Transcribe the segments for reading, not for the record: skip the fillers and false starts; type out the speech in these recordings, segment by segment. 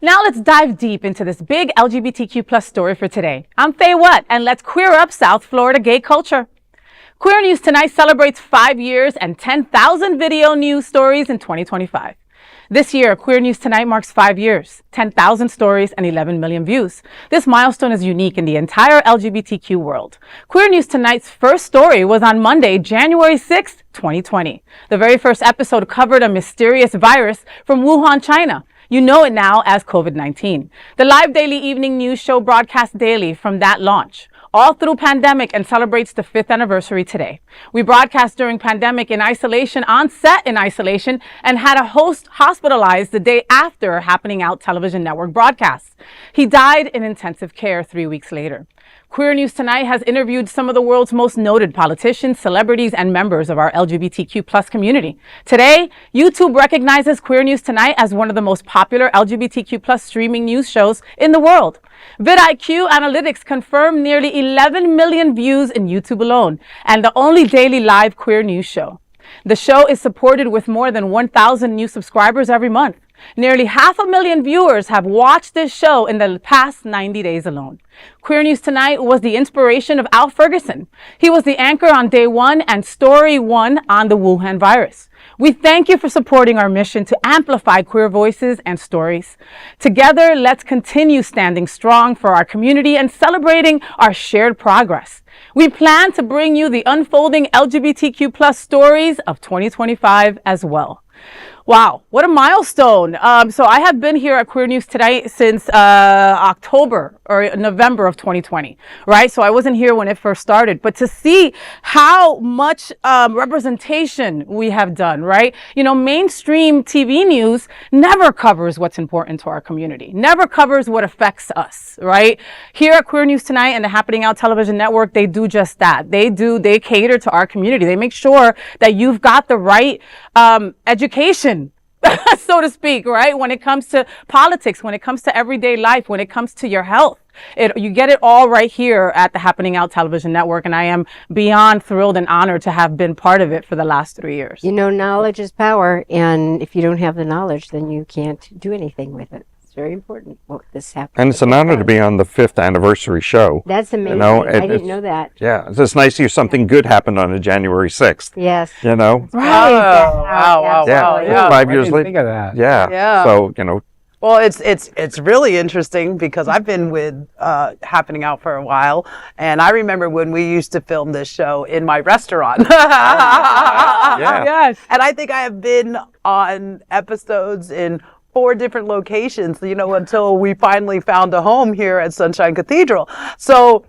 Now let's dive deep into this big LGBTQ plus story for today. I'm Faye Watt, and let's queer up South Florida gay culture. Queer News Tonight celebrates 5 years and 10,000 video news stories in 2025. This year, Queer News Tonight marks 5 years, 10,000 stories, and 11 million views. This milestone is unique in the entire LGBTQ world. Queer News Tonight's first story was on Monday, January 6, 2020. The very first episode covered a mysterious virus from Wuhan, China. You know it now as COVID-19. The live daily evening news show broadcasts daily from that launch, all through pandemic, and celebrates the 5th anniversary today. We broadcast during pandemic in isolation, on set in isolation, and had a host hospitalized the day after Happening Out television network broadcasts. He died in intensive care 3 weeks later. Queer News Tonight has interviewed some of the world's most noted politicians, celebrities, and members of our LGBTQ plus community. Today, YouTube recognizes Queer News Tonight as one of the most popular LGBTQ plus streaming news shows in the world. vidIQ analytics confirm nearly 11 million views in YouTube alone, and the only daily live queer news show. The show is supported with more than 1,000 new subscribers every month. Nearly 500,000 viewers have watched this show in the past 90 days alone. Queer News Tonight was the inspiration of Al Ferguson. He was the anchor on Day One and Story One on the Wuhan virus. We thank you for supporting our mission to amplify queer voices and stories. Together, let's continue standing strong for our community and celebrating our shared progress. We plan to bring you the unfolding LGBTQ plus stories of 2025 as well. Wow, what a milestone. So I have been here at Queer News Tonight since October or November of 2020, right? So I wasn't here when it first started, but to see how much representation we have done, right? You know, mainstream TV news never covers what's important to our community, never covers what affects us, right? Here at Queer News Tonight and the Happening Out television network, they do just that. They cater to our community. They make sure that you've got the right education, so to speak, right? When it comes to politics, when it comes to everyday life, when it comes to your health, you get it all right here at the Happening Out television network. And I am beyond thrilled and honored to have been part of it for the last 3 years. You know, knowledge is power. And if you don't have the knowledge, then you can't do anything with it. It's very important what this happens. And it's an honor to be on the 5th anniversary show. That's amazing. You know, I didn't know that. Yeah, it's just nice to hear something good happened on a January 6th. Yes. You know? Right. Wow. Yeah, 5 years later. Think of that. Yeah. So, you know. Well, it's really interesting because I've been with Happening Out for a while, and I remember when we used to film this show in my restaurant. Yeah. Yes. And I think I have been on episodes in 4 different locations, you know, until we finally found a home here at Sunshine Cathedral. So,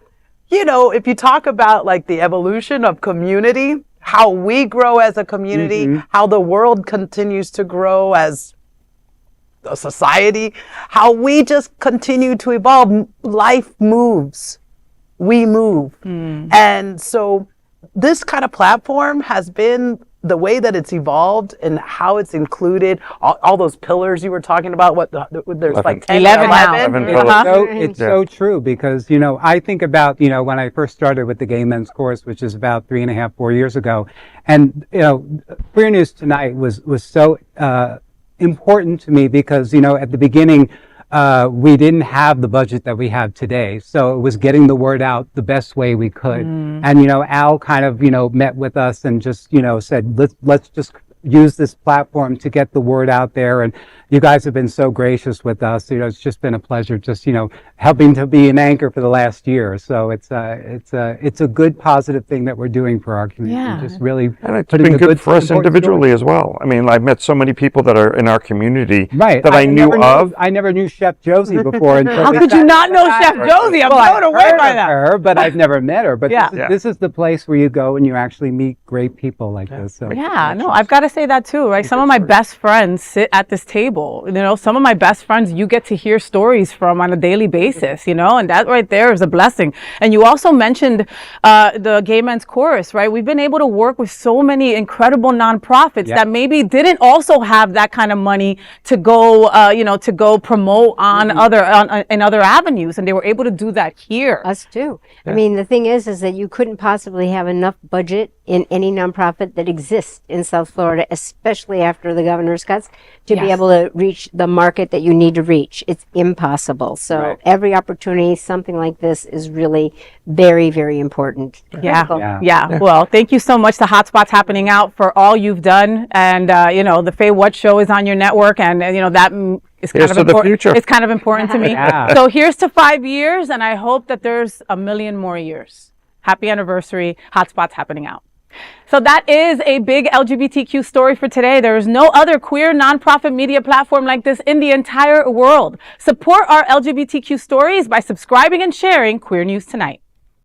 you know, if you talk about like the evolution of community, how we grow as a community, how the world continues to grow as a society, how we just continue to evolve. Life moves. We move. And so this kind of platform has been the way that it's evolved and how it's included, all those pillars you were talking about, there's like 10, 11 now. 11. It's so true because, you know, I think about, you know, when I first started with the Gay Men's Chorus, which is about 3.5, 4 years ago. And, you know, Queer News Tonight was so important to me because, you know, at the beginning, we didn't have the budget that we have today. So it was getting the word out the best way we could. And, you know, Al kind of, you know, met with us and just, you know, said, let's just use this platform to get the word out there. And you guys have been so gracious with us. You know, it's just been a pleasure just, you know, helping to be an anchor for the last year. So it's a good positive thing that we're doing for our community. Yeah. Just really And it's putting been the good for us important individually stories. as well. I mean, I've met so many people that are in our community Right. that I knew of. I never knew Chef Josie before. Until How we could you sat not know down. Chef Josie? I'm Well, blown I've away heard by of that. her, but I've never met her. But Yeah. this is the place where you go and you actually meet great people like this. So Yeah, no, I've got to say that too, right? Some of my best friends sit at this table. You know, some of my best friends you get to hear stories from on a daily basis, you know, and that right there is a blessing. And you also mentioned the Gay Men's Chorus, right? We've been able to work with so many incredible nonprofits that maybe didn't also have that kind of money to go, you know, to go promote on in other avenues, and they were able to do that here. Us too. I mean, the thing is that you couldn't possibly have enough budget in any nonprofit that exists in South Florida Florida, especially after the governor's cuts, to be Yes. able to reach the market that you need to reach. It's impossible. So Right. every opportunity, something like this is really very, very important. Yeah. Critical. Yeah. Well, thank you so much. The Hotspot's happening out for all you've done. And, the Faye What Show is on your network. And, that is kind Here's of to the important. future. It's kind of important to me. Yeah. So here's to 5 years. And I hope that there's a million more years. Happy anniversary. Hotspot's happening out. So that is a big LGBTQ story for today. There is no other queer nonprofit media platform like this in the entire world. Support our LGBTQ stories by subscribing and sharing Queer News Tonight.